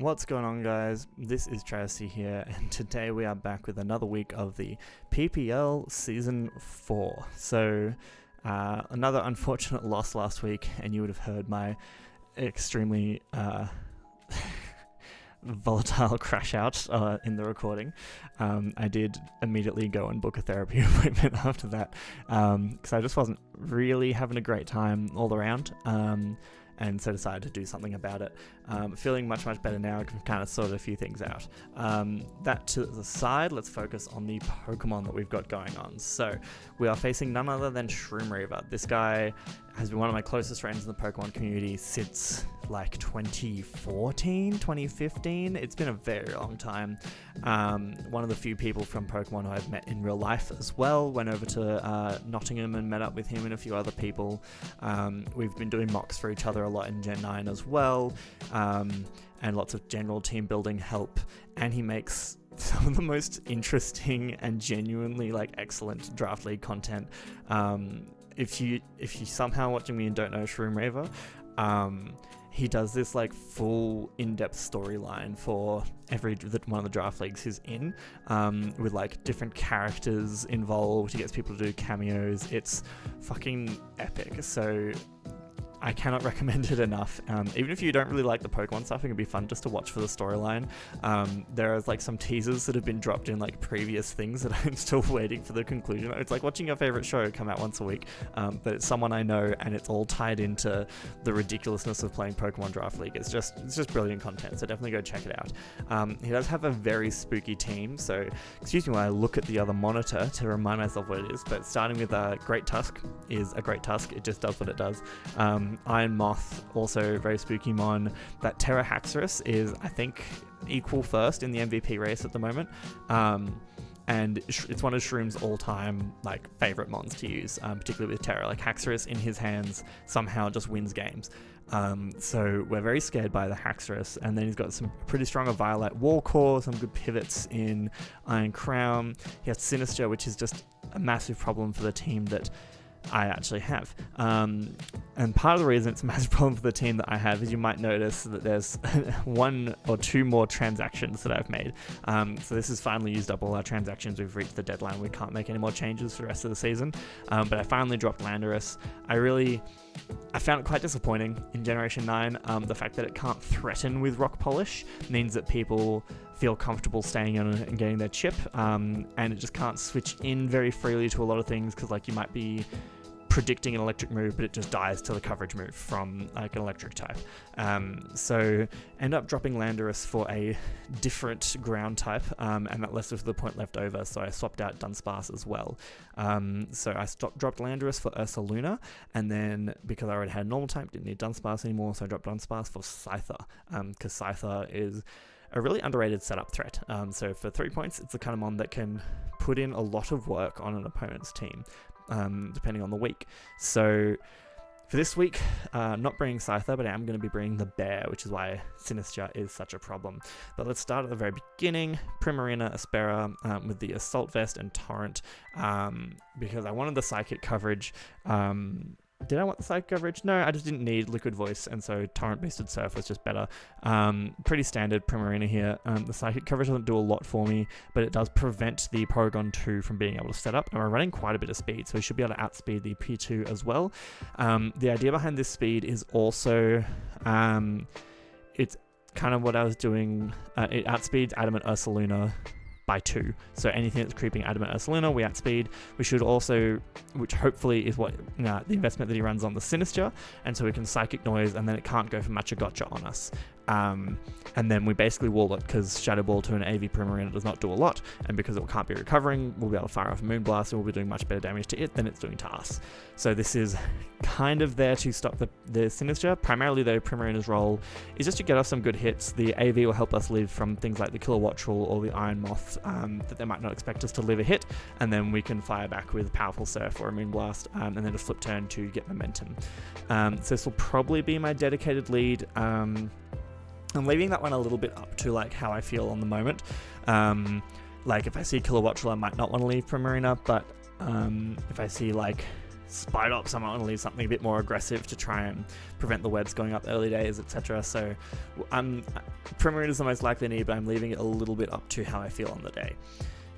What's going on, guys? This is Tracy here, and today we are back with another week of the PPL Season 4. So, another unfortunate loss last week, and you would have heard my extremely volatile crash out in the recording. I did immediately go and book a therapy appointment after that, because I just wasn't really having a great time all around. And so decided to do something about it. Feeling much better now. I can kind of sort a few things out. That to the side, let's focus on the Pokemon that we've got going on. So we are facing none other than Shroomreaver. This guy has been one of my closest friends in the Pokemon community since like 2014, 2015. It's been a very long time. One of the few people from Pokemon who I've met in real life as well. Went over to Nottingham and met up with him and a few other people. We've been doing mocks for each other a lot in Gen 9 as well, and lots of general team building help, and he makes some of the most interesting and genuinely excellent draft league content. If you somehow watching me and don't know Shroomreaver, he does this full in-depth storyline for every one of the draft leagues he's in, with different characters involved. He gets people to do cameos. It's fucking epic. So I cannot recommend it enough. Even if you don't really like the Pokemon stuff, it can be fun just to watch for the storyline. There are some teasers that have been dropped in previous things that I'm still waiting for the conclusion. It's like watching your favorite show come out once a week, but it's someone I know, and it's all tied into the ridiculousness of playing Pokemon Draft League. It's just brilliant content, so definitely go check it out. He does have a very spooky team, so excuse me while I look at the other monitor to remind myself what it is, but starting with Great Tusk is a Great Tusk. It just does what it does. Iron Moth, also very spooky mon. That Terra Haxorus is, I think, equal first in the MVP race at the moment. And it's one of Shroom's all-time favorite mons to use, particularly with Terra. Haxorus in his hands somehow just wins games. So we're very scared by the Haxorus, and then he's got some pretty strong Violet Wall Core, some good pivots in Iron Crown. He has Sinister, which is just a massive problem for the team that I actually have. And part of the reason it's a massive problem for the team that I have is you might notice that there's one or two more transactions that I've made. So this has finally used up all our transactions. We've reached the deadline. We can't make any more changes for the rest of the season. But I finally dropped Landorus. I found it quite disappointing in Generation 9. The fact that it can't threaten with Rock Polish means that people feel comfortable staying on it and getting their chip, and it just can't switch in very freely to a lot of things, because you might be predicting an electric move, but it just dies to the coverage move from an electric type. So end up dropping Landorus for a different ground type, and that left us with the point left over, so I swapped out Dunsparce as well. So I dropped Landorus for Ursaluna, and then because I already had normal type, didn't need Dunsparce anymore, so I dropped Dunsparce for Scyther, because Scyther is a really underrated setup threat. So for 3 points, it's the kind of mon that can put in a lot of work on an opponent's team, depending on the week. So for this week, not bringing Scyther, but I am going to be bringing the Bear, which is why Sinister is such a problem. But let's start at the very beginning. Primarina, Aspera, with the Assault Vest and Torrent, because I wanted the Psychic coverage. Did I want the Psychic coverage? No, I just didn't need Liquid Voice, and so Torrent Boosted Surf was just better. Pretty standard Primarina here. The Psychic coverage doesn't do a lot for me, but it does prevent the Porygon 2 from being able to set up, and we're running quite a bit of speed, so we should be able to outspeed the P2 as well. The idea behind this speed is also, it's kind of what I was doing. It outspeeds Adamant Ursaluna by 2, so anything that's creeping Adamant Ursaluna, we outspeed. We should also, which hopefully is what the investment that he runs on the Sinister, and so we can Psychic Noise, and then it can't go for much a gotcha on us. And then we basically wall it, because Shadow Ball to an AV Primarina does not do a lot, and because it can't be recovering, we'll be able to fire off a Moonblast, and we'll be doing much better damage to it than it's doing to us. So this is kind of there to stop the Sinister. Primarily though, Primarina's role is just to get us some good hits. The AV will help us live from things like the Kilowattrel or the Iron Moth, that they might not expect us to live a hit, and then we can fire back with Powerful Surf or a Moonblast, and then a flip turn to get momentum. So this will probably be my dedicated lead. I'm leaving that one a little bit up to how I feel on the moment. If I see Kilowattrel, I might not want to leave Primarina, but if I see Spite Ops, I might want to leave something a bit more aggressive to try and prevent the webs going up early days, etc. So Perimeter is the most likely need, but I'm leaving it a little bit up to how I feel on the day.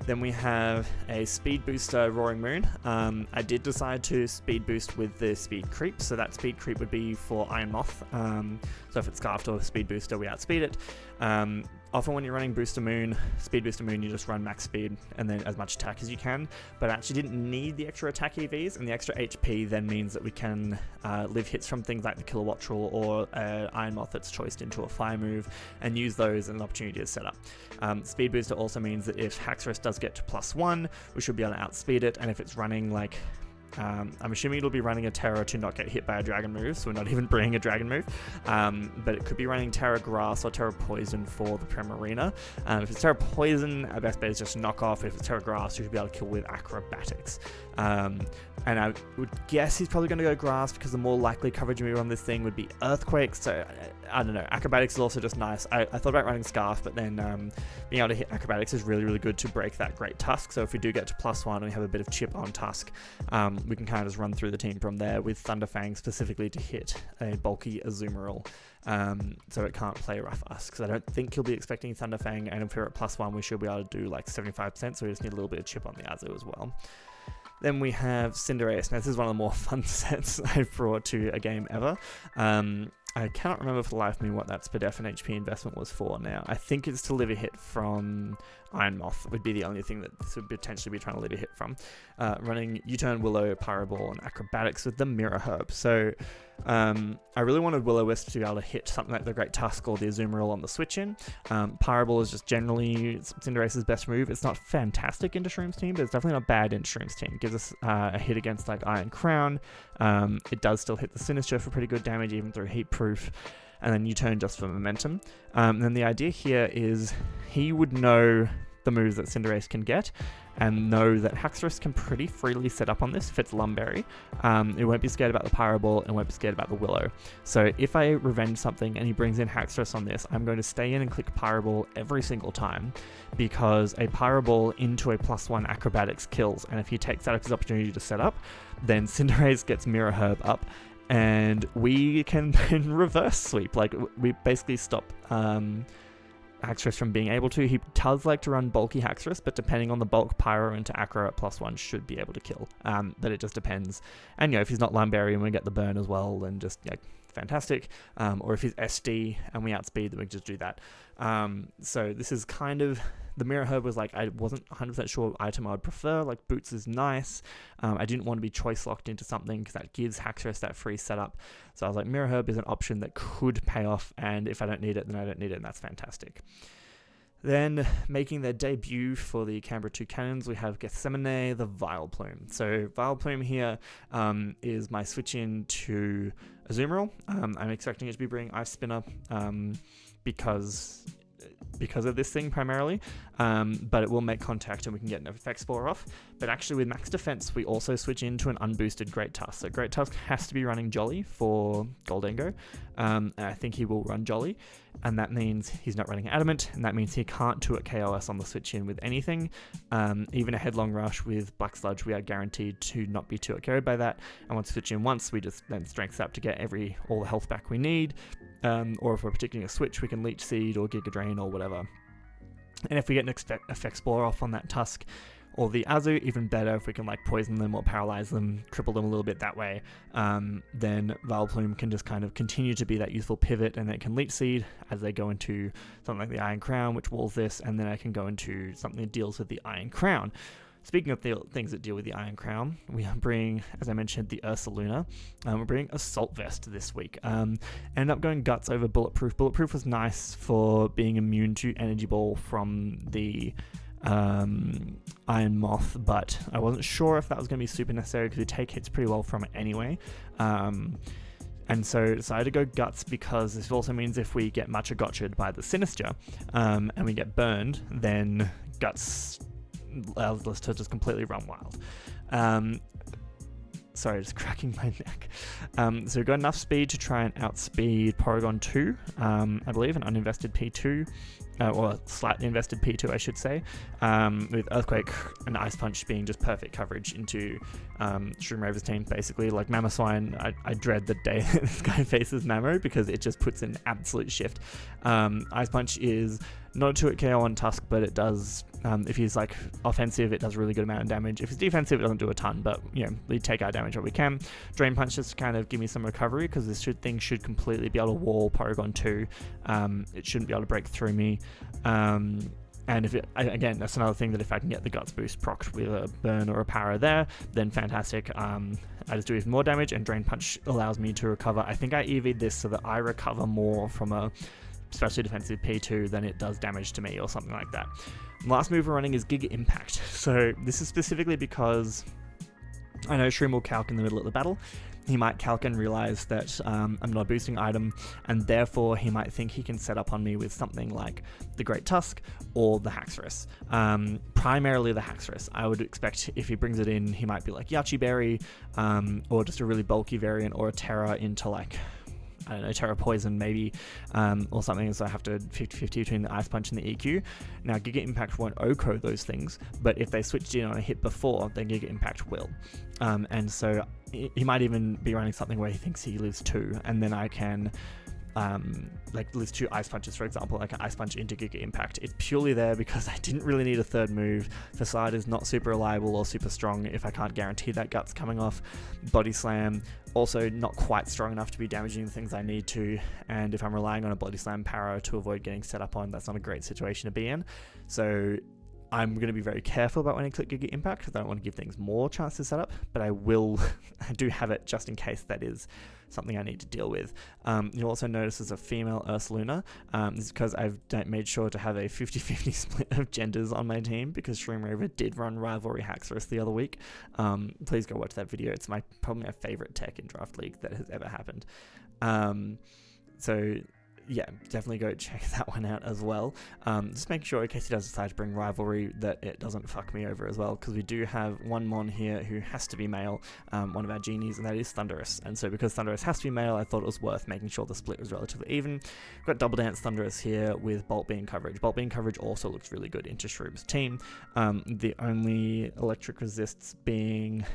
Then we have a speed booster Roaring Moon. I did decide to speed boost with the speed creep, so that speed creep would be for Iron Moth. So if it's scarfed or speed booster, we outspeed it. Often when you're running speed booster moon, you just run max speed and then as much attack as you can, but I actually didn't need the extra attack EVs, and the extra HP then means that we can live hits from things like the Kilowatt Troll or Iron Moth that's choiced into a fire move, and use those as an opportunity to set up. Speed booster also means that if Haxorus does get to +1, we should be able to outspeed it, and if it's running like I'm assuming it'll be running a Terra to not get hit by a dragon move, so we're not even bringing a dragon move, but it could be running Terra Grass or Terra Poison for the Primarina. If it's Terra Poison, our best bet is just knock off. If it's Terra Grass, you should be able to kill with Acrobatics. And I would guess he's probably going to go Grass because the more likely coverage move on this thing would be Earthquake, so I don't know. Acrobatics is also just nice. I thought about running Scarf, but then being able to hit Acrobatics is really, really good to break that Great Tusk, so if we do get to +1 and we have a bit of chip on Tusk, we can kind of just run through the team from there with Thunderfang specifically to hit a bulky Azumarill, so it can't play rough us, because I don't think he'll be expecting Thunderfang, and if we're at +1 we should be able to do like 75%, so we just need a little bit of chip on the Azu as well. Then we have Cinderace. Now this is one of the more fun sets I've brought to a game ever. I cannot remember for the life of me what that Spadef and HP investment was for now. I think it's to live a hit from Iron Moth would be the only thing that this would potentially be trying to live a hit from. Running U-Turn, Willow, Pyro and Acrobatics with the Mirror Herb. So I really wanted Will-O-Wisp to be able to hit something like the Great Tusk or the Azumarill on the switch-in. Pyro is just generally Cinderace's best move. It's not fantastic into Shroom's team, but it's definitely not bad into Shroom's team. It gives us a hit against like Iron Crown. It does still hit the Sinister for pretty good damage, even through Heat Proof. And then U-Turn just for momentum. And then the idea here is he would know the moves that Cinderace can get, and know that Haxorus can pretty freely set up on this if it's Lumberry. It won't be scared about the Pyro Ball and won't be scared about the Willow. So if I revenge something and he brings in Haxorus on this, I'm going to stay in and click Pyro Ball every single time, because a Pyro Ball into a +1 Acrobatics kills, and if he takes that as his opportunity to set up, then Cinderace gets Mirror Herb up, and we can then reverse sweep. Like, we basically stop Haxorus from being able to. He does like to run bulky Haxorus, but depending on the bulk, Pyro into Acro at +1 should be able to kill. But it just depends. And if he's not Lumberry and we get the burn as well, then just fantastic. Or if he's SD and we outspeed, then we just do that. So this is kind of, the Mirror Herb was like, I wasn't 100% sure what item I would prefer. Like, Boots is nice. I didn't want to be choice locked into something because that gives Haxorus that free setup. So I was like, Mirror Herb is an option that could pay off, and if I don't need it, then I don't need it, and that's fantastic. Then, making their debut for the Canberra 2 Cannons, we have Gethsemane, the Vileplume. So, Vileplume here is my switch in to Azumarill. I'm expecting it to be bringing Ice Spinner because of this thing primarily, but it will make contact and we can get an effect spore off. But actually with max defense, we also switch into an unboosted Great Tusk. So Great Tusk has to be running Jolly for Goldengo, and I think he will run Jolly, and that means he's not running Adamant, and that means he can't 2-hit KOS on the switch in with anything. Even a Headlong Rush with Black Sludge, we are guaranteed to not be 2-hit carried by that, and once we switch in once, we just then strength up to get all the health back we need. Or if we're predicting a switch, we can Leech Seed or Giga Drain or whatever. And if we get an effect spore off on that Tusk or the Azu, even better if we can poison them or paralyze them, cripple them a little bit that way, then Vileplume can just kind of continue to be that useful pivot, and it can Leech Seed as they go into something like the Iron Crown, which walls this, and then I can go into something that deals with the Iron Crown. Speaking of the things that deal with the Iron Crown, we bring, as I mentioned, the Ursaluna. We're bringing Assault Vest this week. Ended up going Guts over Bulletproof. Bulletproof was nice for being immune to Energy Ball from the Iron Moth, but I wasn't sure if that was going to be super necessary because we take hits pretty well from it anyway. And so decided to go Guts because this also means if we get Matcha Gotcha'd by the Sinister and we get burned, then Guts allows us to just completely run wild. Sorry, just cracking my neck. So we've got enough speed to try and outspeed Porygon 2, I believe, an uninvested P2, or slightly invested P2, I should say, with Earthquake and Ice Punch being just perfect coverage into Shroomraver's team, basically. Like Mamoswine, I dread the day that this guy faces Mamo because it just puts in absolute shift. Ice Punch is not a 2-hit KO on Tusk, but it does, if he's like offensive, it does a really good amount of damage. If he's defensive, it doesn't do a ton, but you know, we take our damage what we can. Drain Punch just to kind of give me some recovery, because this thing should completely be able to wall Porygon 2. It shouldn't be able to break through me. And if it, again, that's another thing, that if I can get the Guts boost procced with a Burn or a Para there, then fantastic. I just do even more damage, and Drain Punch allows me to recover. I think I EV'd this so that I recover more from a especially defensive P2 than it does damage to me or something like that. Last move we're running is Giga Impact. So this is specifically because I know Shroom will calc in the middle of the battle. He might calc and realize that I'm not a boosting item, and therefore he might think he can set up on me with something like the Great Tusk or the Haxorus. Primarily the Haxorus. I would expect if he brings it in, he might be like Yachi Berry, or just a really bulky variant, or a Terra into like, I don't know, Terra Poison maybe, or something, so I have to 50-50 between the Ice Punch and the EQ. Now, Giga Impact won't OHKO those things, but if they switched in on a hit before, then Giga Impact will. And so he might even be running something where he thinks he lives 2, and then I can like list 2 Ice Punches, for example, like an Ice Punch into Giga Impact. It's purely there because I didn't really need a third move. Facade is not super reliable or super strong if I can't guarantee that Guts coming off. Body Slam, also not quite strong enough to be damaging the things I need to, and if I'm relying on a Body Slam Para to avoid getting set up on, that's not a great situation to be in. So I'm going to be very careful about when I click Giga Impact, because I don't want to give things more chance to set up, but I do have it just in case that is something I need to deal with. You'll also notice there's a female Ursaluna. This is because I've made sure to have a 50-50 split of genders on my team, because Shroomraver did run Rivalry Haxorus the other week. Please go watch that video. It's probably my favorite tech in Draft League that has ever happened. So yeah, definitely go check that one out as well. Just make sure, in case he does decide to bring Rivalry, that it doesn't fuck me over as well, because we do have one Mon here who has to be male, one of our genies, and that is Thundurus. And so because Thundurus has to be male, I thought it was worth making sure the split was relatively even. We've got Double Dance Thundurus here with Bolt Beam coverage. Bolt Beam coverage also looks really good into Shroom's team. The only electric resists being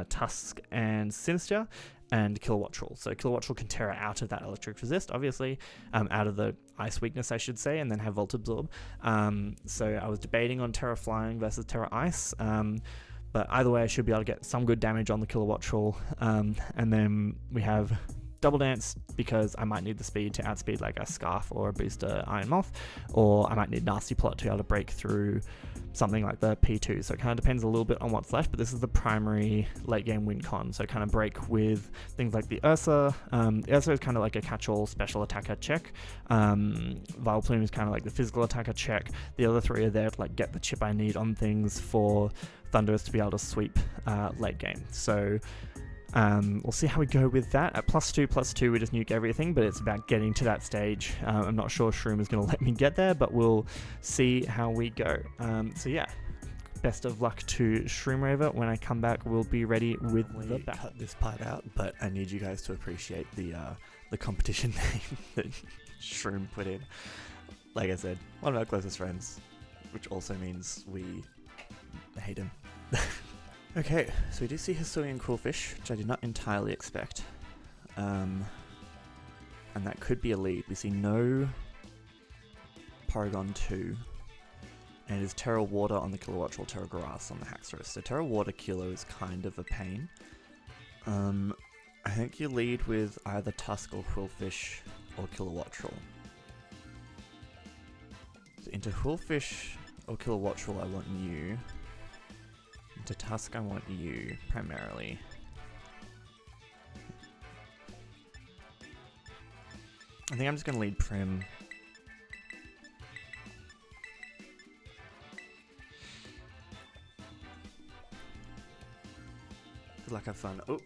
Tusk and Sinister, and Kilowattrel. So Kilowattrel can Terra out of that electric resist, obviously, out of the ice weakness, I should say, and then have Volt Absorb. So I was debating on Terra Flying versus Terra Ice, but either way I should be able to get some good damage on the Kilowattrel. And then we have Double Dance, because I might need the speed to outspeed like a Scarf or a booster Iron Moth, or I might need Nasty Plot to be able to break through something like the P2. So it kind of depends a little bit on what's left, but this is the primary late game win con. So kind of break with things like the Ursa. The Ursa is kind of like a catch-all special attacker check. Vileplume is kind of like the physical attacker check. The other 3 are there to like get the chip I need on things for Thundurus to be able to sweep late game. So we'll see how we go with that. At +2/+2, we just nuke everything, but it's about getting to that stage. I'm not sure Shroom is going to let me get there, but we'll see how we go. So yeah, best of luck to Shroomraver. When I come back, we'll be ready with the battle. Cut this part out, but I need you guys to appreciate the competition name that Shroom put in. Like I said, one of our closest friends, which also means we hate him. Okay, so we do see Hisuian Coolfish, which I did not entirely expect. And that could be a lead. We see no Porygon 2. And it is Terra Water on the Kilowattrel, Terra Grass on the Haxorus. So Terra Water Kilo is kind of a pain. I think you lead with either Tusk or Quillfish or Kilowattrel. So into Quillfish or Kilowattrel I want you. To Tusk, I want you, primarily. I think I'm just going to lead Prim. Good luck, have fun. Oh!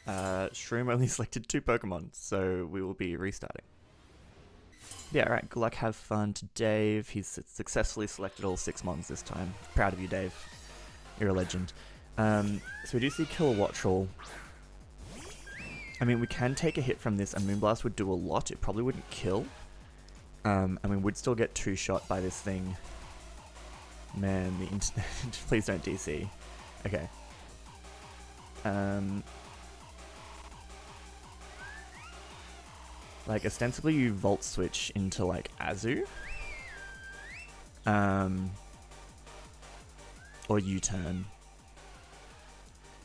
Shroom only selected 2 Pokemon, so we will be restarting. Yeah, alright, good luck, have fun to Dave. He's successfully selected all 6 mons this time. Proud of you, Dave. You're a legend. So we do see Kilowattrel. I mean, we can take a hit from this, and Moonblast would do a lot. It probably wouldn't kill. And we would still get 2-shot by this thing. Man, the internet. Please don't DC. Okay. Like, ostensibly you Volt Switch into, like, Azu. Or U-turn.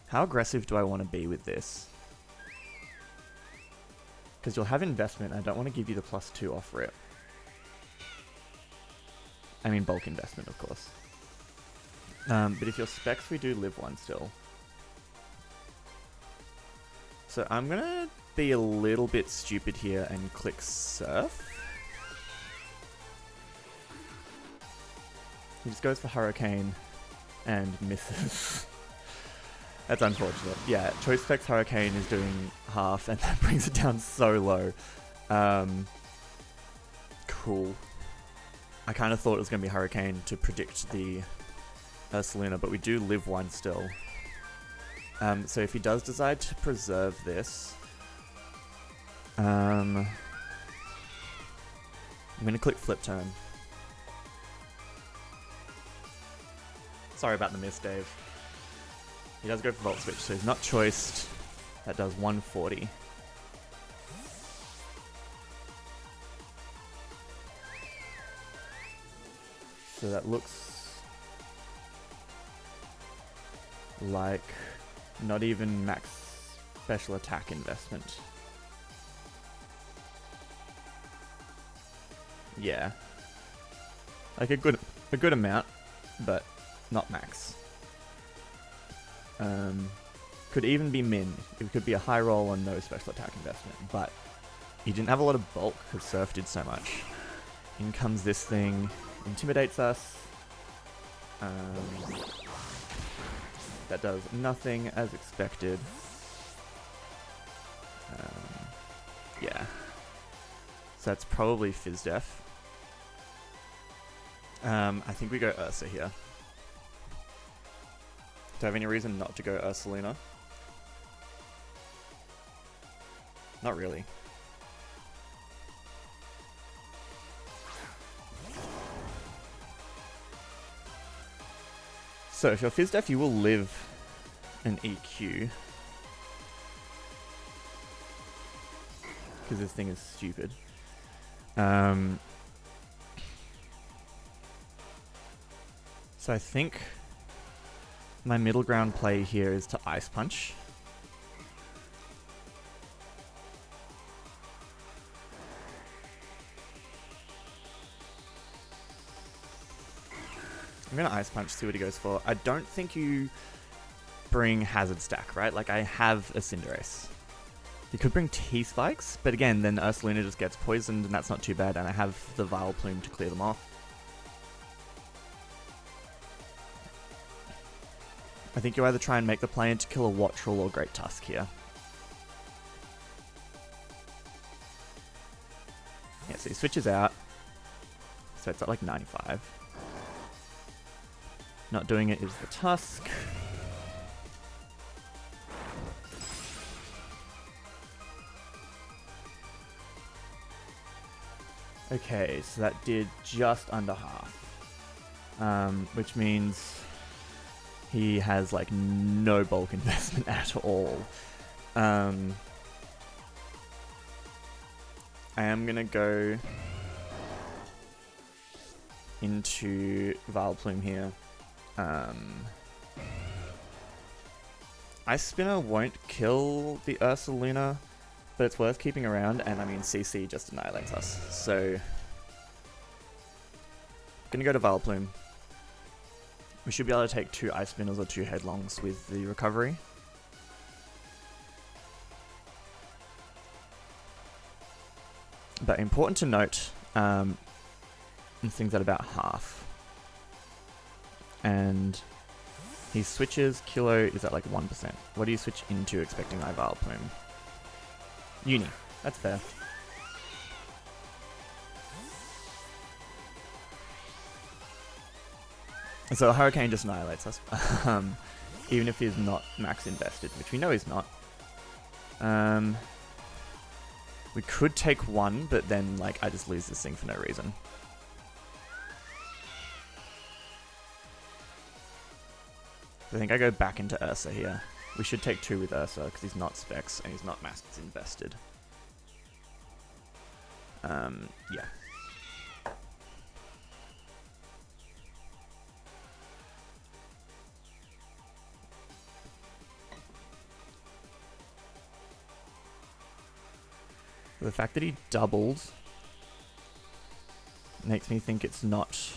How aggressive do I want to be with this? Because you'll have investment. I don't want to give you the +2 off rip. I mean bulk investment, of course. But if you're specs, we do live 1 still. So I'm going to be a little bit stupid here and click Surf. He just goes for Hurricane and misses. That's unfortunate. Yeah, Choice Specs Hurricane is doing half, and that brings it down so low. Cool. I kind of thought it was going to be Hurricane to predict the Ursaluna, but we do live 1 still. So if he does decide to preserve this, I'm going to click Flip Turn. Sorry about the miss, Dave. He does go for Volt Switch, so he's not choiced. That does 140. So that looks like not even max special attack investment. Yeah. Like a good amount, but not max. Could even be min. It could be a high roll on no special attack investment, but he didn't have a lot of bulk because Surf did so much. In comes this thing, intimidates us. That does nothing as expected. Yeah. So that's probably Fizz-Def. I think we go Ursa here. Do I have any reason not to go Ursaluna? Not really. So if you're Fizz-Def, you will live an EQ. Because this thing is stupid. So I think my middle ground play here is to Ice Punch. I'm gonna Ice Punch, see what he goes for. I don't think you bring Hazard Stack, right? Like, I have a Cinderace. You could bring T-Spikes, but again, then Ursaluna just gets poisoned, and that's not too bad, and I have the Vileplume to clear them off. I think you either try and make the play into Kilowattrel or Great Tusk here. Yeah, so he switches out. So it's at like 95. Not doing it is the Tusk. Okay, so that did just under half. Which means he has like no bulk investment at all. I am gonna go into Vileplume here. Ice Spinner won't kill the Ursaluna, but it's worth keeping around, and I mean CC just annihilates us, so gonna go to Vileplume. We should be able to take 2 Ice Spinners or 2 Headlongs with the recovery. But important to note, things at about half. And he switches, Kilo is at like 1%. What do you switch into expecting my Vileplume? Uni. That's fair. So Hurricane just annihilates us. Even if he's not max invested, which we know he's not. We could take one, but then like I just lose this thing for no reason. I think I go back into Ursa here. We should take 2 with Ursa because he's not specs and he's not max invested. Yeah. The fact that he doubled makes me think it's not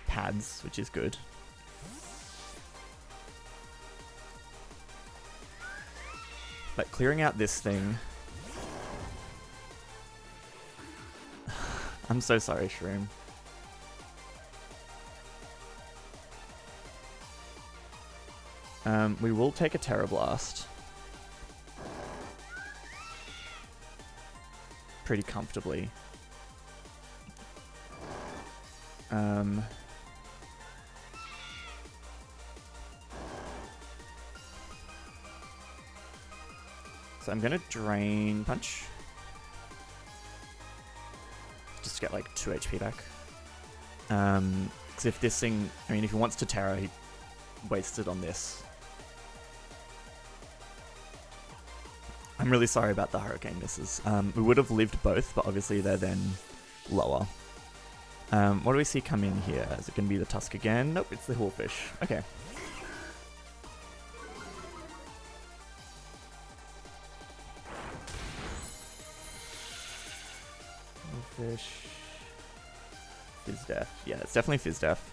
pads, which is good. But clearing out this thing... I'm so sorry, Shroom. We will take a Terra Blast. Pretty comfortably. So I'm gonna Drain Punch. Just to get like 2 HP back. Because if this thing, I mean if he wants to Terra, he wasted on this. I'm really sorry about the Hurricane misses. We would have lived both, but obviously they're then lower. What do we see come in here? Is it going to be the Tusk again? Nope, it's the Hawfish. Okay. Hawfish. Fizz Death. Yeah, it's definitely Fizz Death.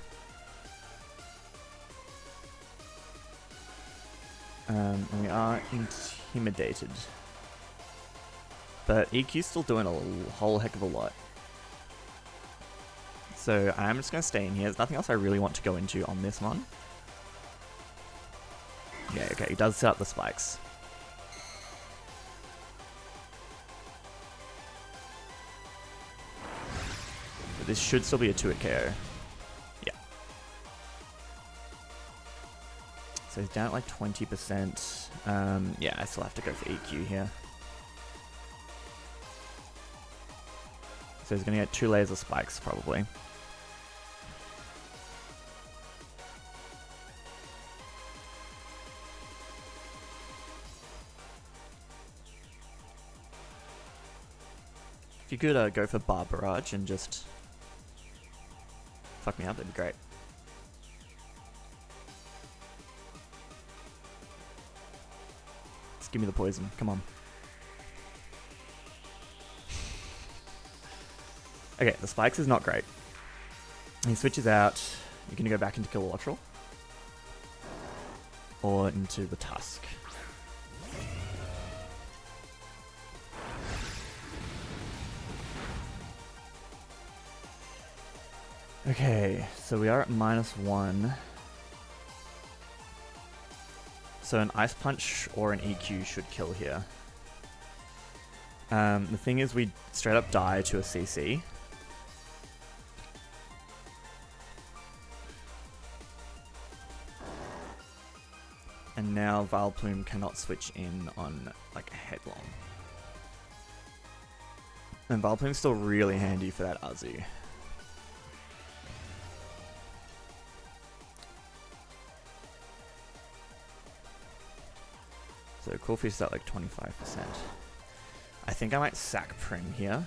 And we are intimidated. But EQ's still doing a whole heck of a lot. So I'm just going to stay in here. There's nothing else I really want to go into on this one. Yeah, okay, he does set up the spikes. But this should still be a 2-hit KO. Yeah. So he's down at like 20%. Yeah, I still have to go for EQ here. So he's going to get 2 layers of spikes, probably. If you could go for Bar Barrage and just fuck me up, that'd be great. Just give me the poison, come on. Okay, the spikes is not great. He switches out. You're gonna go back into Kilowattrel. Or into the Tusk. Okay, so we are at -1. So an Ice Punch or an EQ should kill here. The thing is we straight up die to a CC. And now Vileplume cannot switch in on like a Headlong. And Vileplume's still really handy for that Uzi. So Coolfish is at like 25%. I think I might sack Prim here.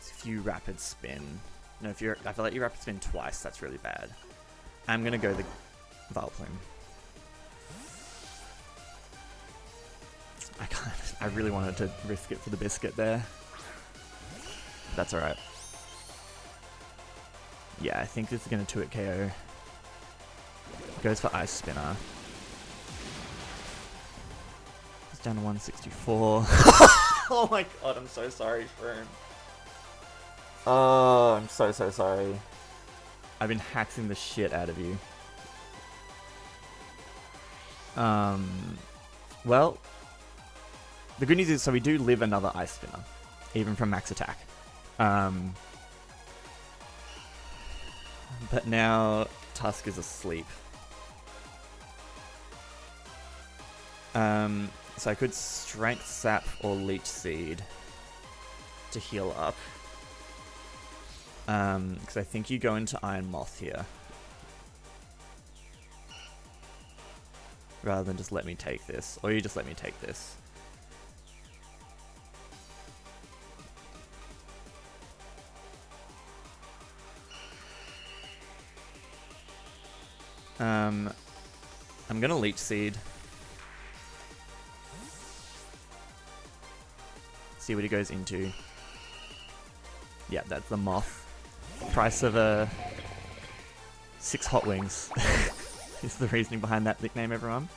If you Rapid Spin. No, if I feel like you Rapid Spin twice, that's really bad. I'm gonna go the Vileplume. I really wanted to risk it for the biscuit there. That's alright. Yeah, I think this is going to 2-hit KO. Goes for Ice Spinner. It's down to 164. Oh my god, I'm so sorry, Fern. Oh, I'm so sorry. I've been hacking the shit out of you. Well, The good news is, so we do live another Ice Spinner, even from max attack. But now Tusk is asleep. So I could Strength Sap or Leech Seed to heal up. Because I think you go into Iron Moth here. Rather than just let me take this. Or you just let me take this. I'm gonna Leech Seed. See what he goes into. Yeah, that's the Moth. Price of 6 hot wings is the reasoning behind that nickname, everyone.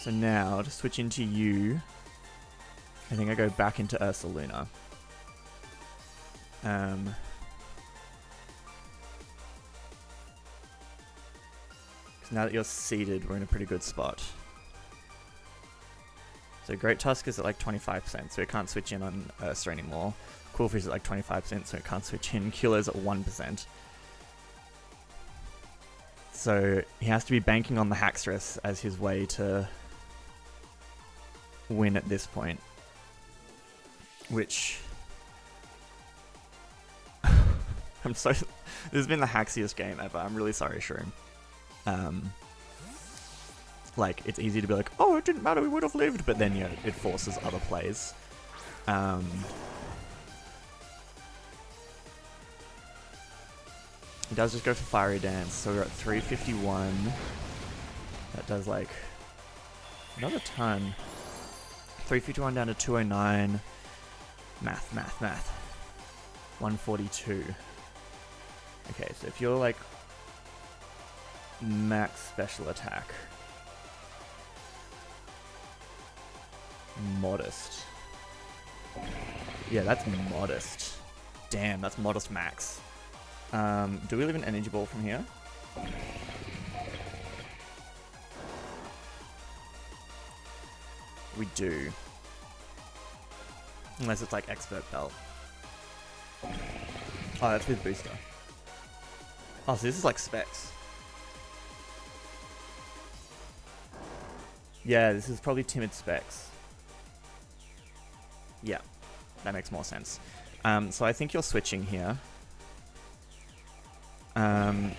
So now, to switch into you, I think I go back into Ursaluna. Now that you're seated, we're in a pretty good spot. So Great Tusk is at like 25%, so it can't switch in on Ursa anymore. Coolfish is at like 25%, so it can't switch in. Killer's at 1%. So he has to be banking on the Haxorus as his way to win at this point. Which... I'm so... This has been the haxiest game ever. I'm really sorry, Shroom. Like, it's easy to be like, oh, it didn't matter, we would have lived, but then, you know, it forces other plays. He does just go for Fiery Dance, so we're at 351. That does, like, another ton. 351 down to 209. Math. 142. Okay, so if you're, like, max special attack. Modest. Yeah, that's modest. Damn, that's modest max. Do we leave an energy ball from here? We do. Unless it's like Expert Belt. Oh, that's with booster. Oh, so this is like specs. Yeah, this is probably timid specs. Yeah, that makes more sense. So I think you're switching here. I'm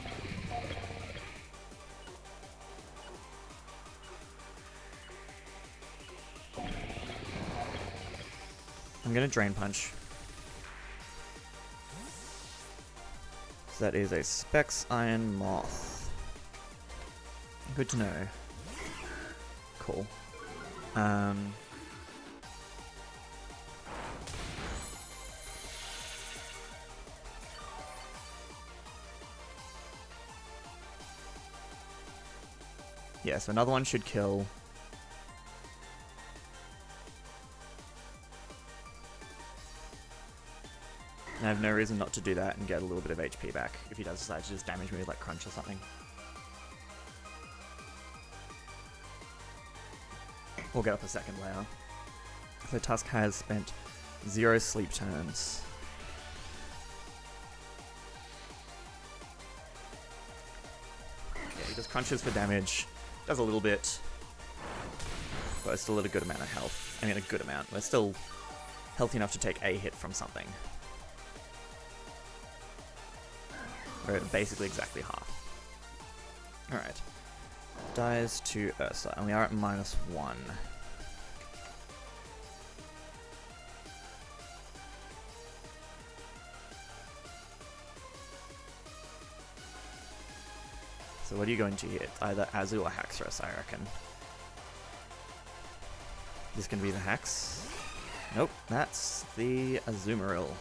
gonna Drain Punch. So that is a Specs Iron Moth. Good to know. Cool. Yeah, so another one should kill. And I have no reason not to do that and get a little bit of HP back if he does decide to just damage me with like Crunch or something. We'll get up a second layer. So Tusk has spent 0 sleep turns. Yeah, he just crunches for damage. Does a little bit. But it's still at a good amount of health. I mean, a good amount. We're still healthy enough to take a hit from something. We're at basically exactly half. Alright. Dies to Ursa, and we are at -1. So what are you going to hit? Either Azu or Haxorus, I reckon. This can be the Hax. Nope, that's the Azumarill.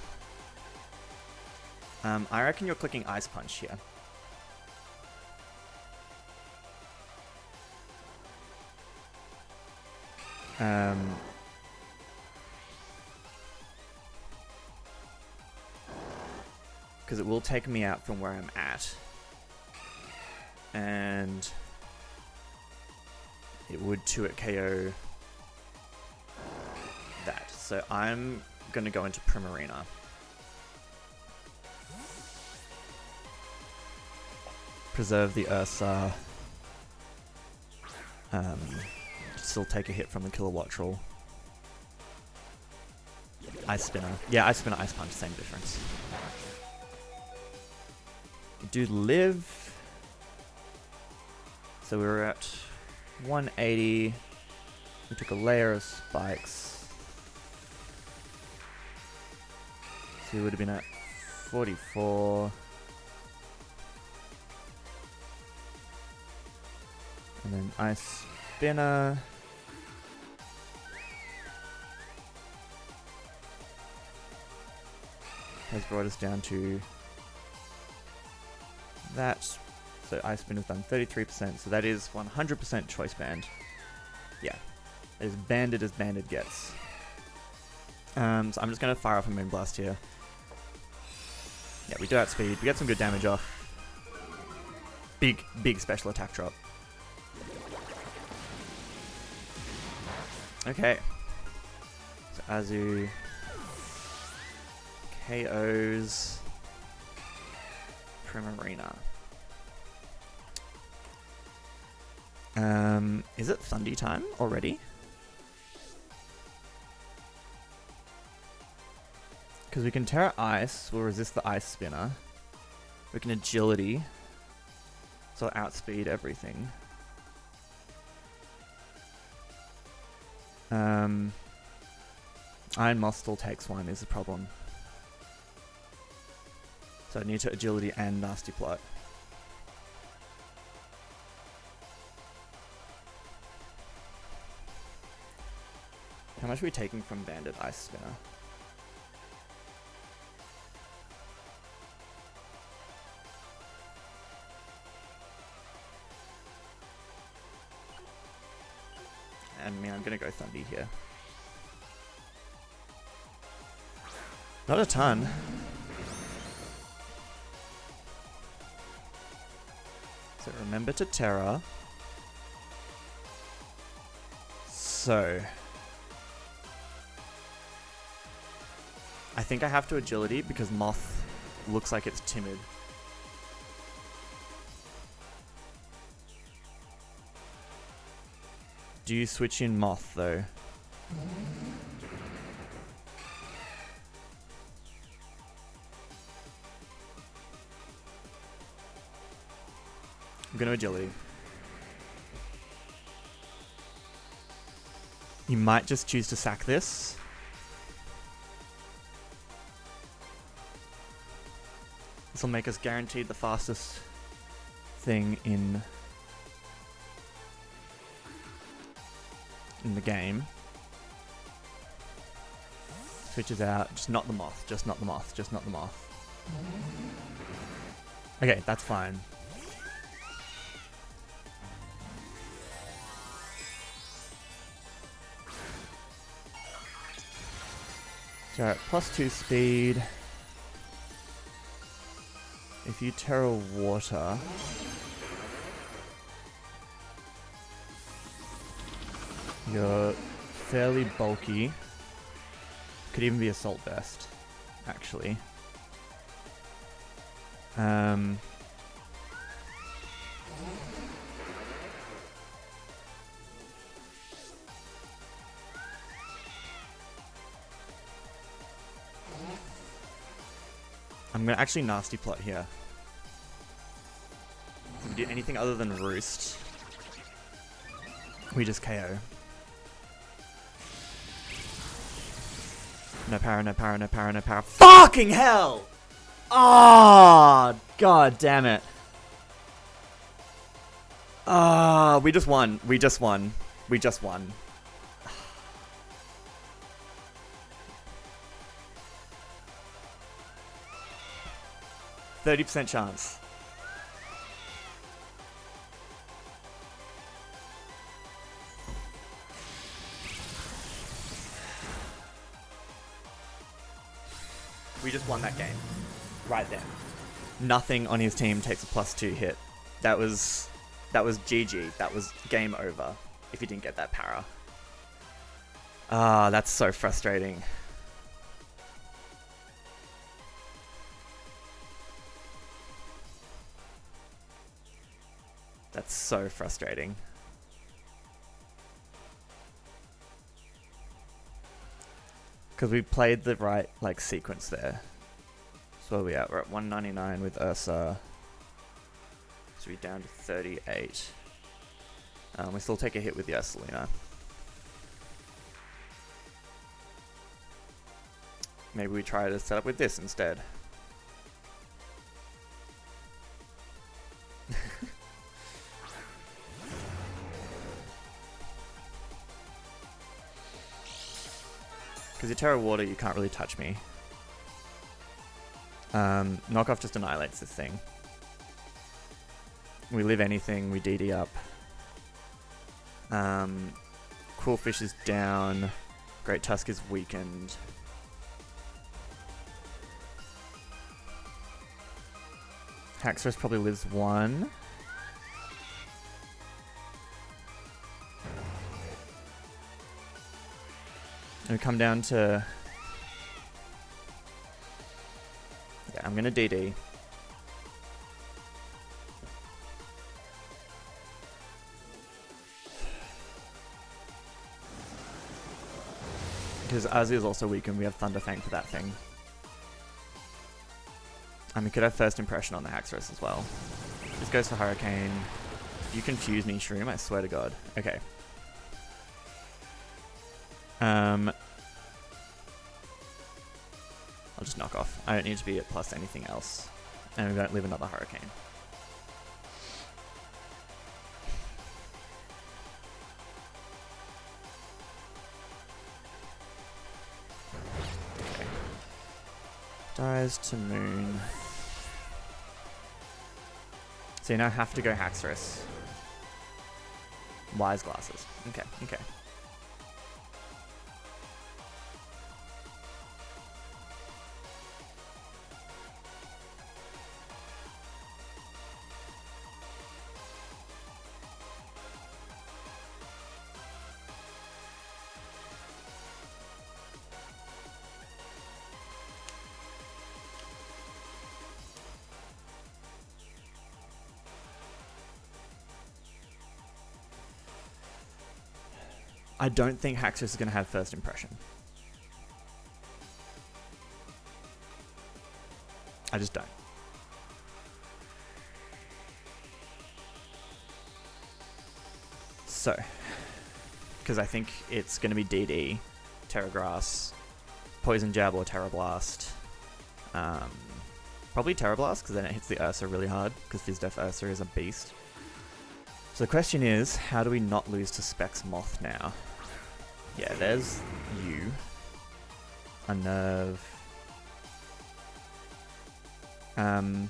I reckon you're clicking Ice Punch here. because it will take me out from where I'm at. And it would 2-hit KO that. So I'm going to go into Primarina. Preserve the Ursa. Still take a hit from the Kilowatt Troll. Ice Spinner. Yeah, Ice Spinner, Ice Punch, same difference. We do live. So we were at 180. We took a layer of spikes. So we would have been at 44. And then Ice Spinner. Has brought us down to that. So Ice Spinner's done 33%, so that is 100% choice band. Yeah, as banded gets. So I'm just going to fire off a Moonblast here. Yeah, we do outspeed. We get some good damage off. Big special attack drop. Okay. So Azu KOs Primarina. Is it Thundy time already? Because we can Terra Ice, we'll resist the Ice Spinner. We can Agility, so I'll outspeed everything. Iron Moth still takes one, is the problem. So I need to Agility and Nasty Plot. How much are we taking from Banded Ice Spinner? I mean, I'm gonna go Thundy here. Not a ton. So remember to Terra. So I think I have to Agility because Moth looks like it's timid. Do you switch in Moth though? I'm gonna Agility. You might just choose to sack this. This will make us guaranteed the fastest thing in the game. Switches out. Just not the Moth. Just not the Moth. Just not the Moth. Okay, that's fine. So at +2 speed. If you Terra Water, you're fairly bulky. Could even be Assault Vest, actually. I'm gonna actually Nasty Plot here. If we do anything other than Roost, we just KO. No power, no power, no power, no power. Fucking hell! Ah, oh, god damn it. Ah, we just won. We just won. We just won. 30% chance. We just won that game. right then. Nothing on his team takes a +2 hit. That was GG. That was game over if he didn't get that para. Ah, that's so frustrating. That's so frustrating. Because we played the right like sequence there. So where are we at? We're at 199 with Ursa. So we're down to 38. We still take a hit with the Ursaluna. Maybe we try to set up with this instead. Because you Terra Water, you can't really touch me. Knockoff just annihilates this thing. We live anything, we DD up. Quillfish is down. Great Tusk is weakened. Haxorus probably lives 1. And we come down to... Yeah, I'm gonna DD. Because Azzy is also weak and we have Thunderfang for that thing. And we could have First Impression on the Haxorus as well. This goes for Hurricane. You confuse me, Shroom, I swear to God. Okay. I'll just knock off. I don't need to be at plus anything else. And we don't live another Hurricane. Okay. Dies to Moon. So you now have to go Haxorus. Wise Glasses. Okay, okay. I don't think Haxorus is going to have First Impression. I just don't. So, because I think it's going to be DD, Terra Grass, Poison Jab or Terra Blast. Probably Terra Blast, because then it hits the Ursa really hard, because Fizdef Ursa is a beast. So the question is, how do we not lose to Specs Moth now? Yeah, there's you. Unnerve. So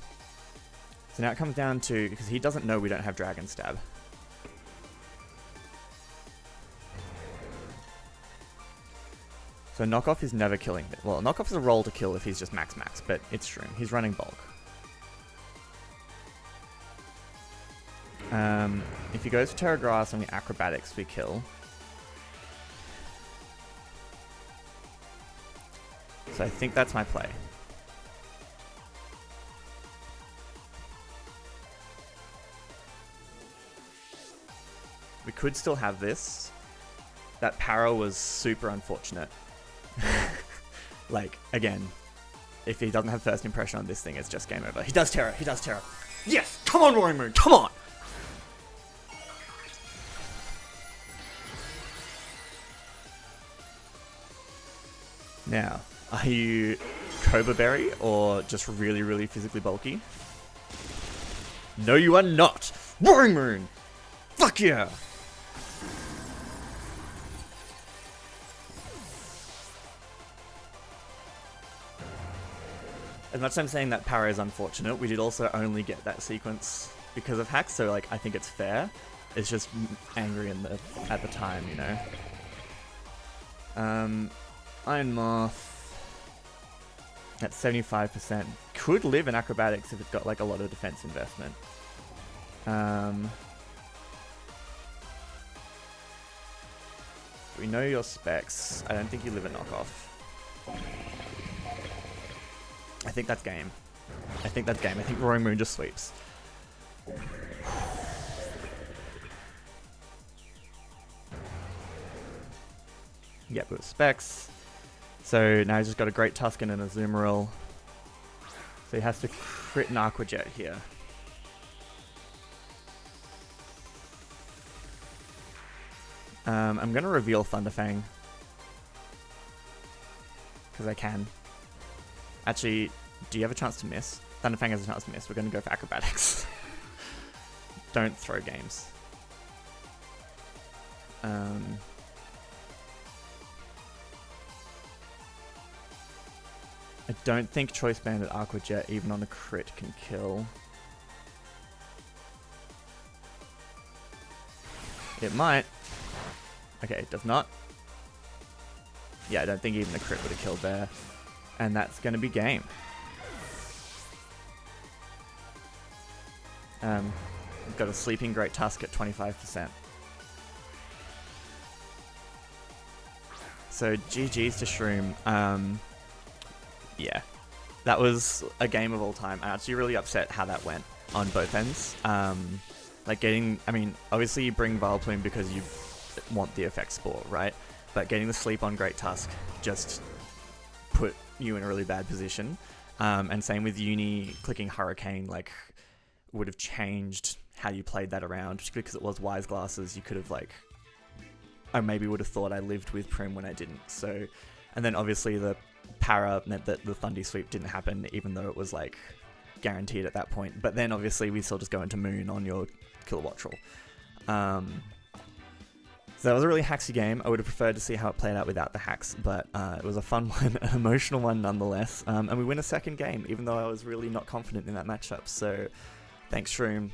now it comes down to, because he doesn't know we don't have Dragon Stab. So Knockoff is never killing it. Well, Knockoff is a roll to kill if he's just max, but it's true. He's running bulk. If he goes for Terra Grass on the Acrobatics, we kill. So I think that's my play. We could still have this. That para was super unfortunate. Like, again, if he doesn't have First Impression on this thing, it's just game over. He does Terra, he does Terra. Yes! Come on, Roaring Moon, come on! Now, are you Cobra Berry or just really, really physically bulky? No, you are not! Roaring Moon! Fuck yeah! As much as I'm saying that para is unfortunate, we did also only get that sequence because of hacks, so like I think it's fair. It's just angry at the time, you know. Iron Moth at 75%. could live in acrobatics if it's got like a lot of defense investment. We know your specs. I don't think you live in knockoff. I think that's game. I think Roaring Moon just sweeps. Yep, with specs. So now he's just got a Great Tuscan and a Zoomeril. So he has to crit an Aqua Jet here. I'm going to reveal Thunderfang. Because I can. Actually, do you have a chance to miss? Thunderfang has a chance to miss. We're going to go for acrobatics. Don't throw games. I don't think Choice Banded Aqua Jet, even on a crit, can kill. It might. Okay, it does not. Yeah, I don't think even the crit would have killed there. And that's going to be game. We've got a Sleeping Great Tusk at 25%. So GG's to Shroom. Yeah, that was a game of all time. I'm actually really upset how that went on both ends. Like I mean, obviously you bring Vileplume because you want the effect spore, right? But getting the sleep on Great Tusk just put you in a really bad position. And same with Uni, clicking Hurricane, like, would have changed how you played that around. Just because it was Wise Glasses, you could have, like, I maybe would have thought I lived with Prim when I didn't. So, and then obviously the Para meant that the Thundy Sweep didn't happen, even though it was, like, guaranteed at that point. But then obviously we still just go into Moon on your Kilowattrel. So that was a really hacksy game. I would have preferred to see how it played out without the hacks, but it was a fun one, an emotional one nonetheless. And we win a second game, even though I was really not confident in that matchup. So thanks, Shroom.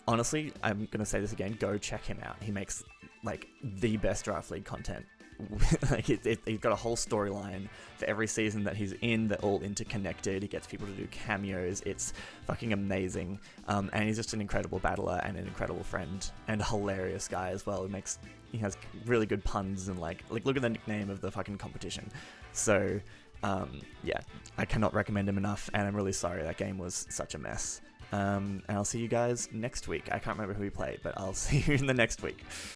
Honestly, I'm going to say this again, go check him out. He makes like the best Draft League content. Like he's got a whole storyline for every season that he's in. They're all interconnected. He gets people to do cameos. It's fucking amazing. And he's just an incredible battler and an incredible friend and a hilarious guy as well. He has really good puns and like look at the nickname of the fucking competition. So yeah, I cannot recommend him enough. And I'm really sorry that game was such a mess. And I'll see you guys next week. I can't remember who we played, but I'll see you in the next week.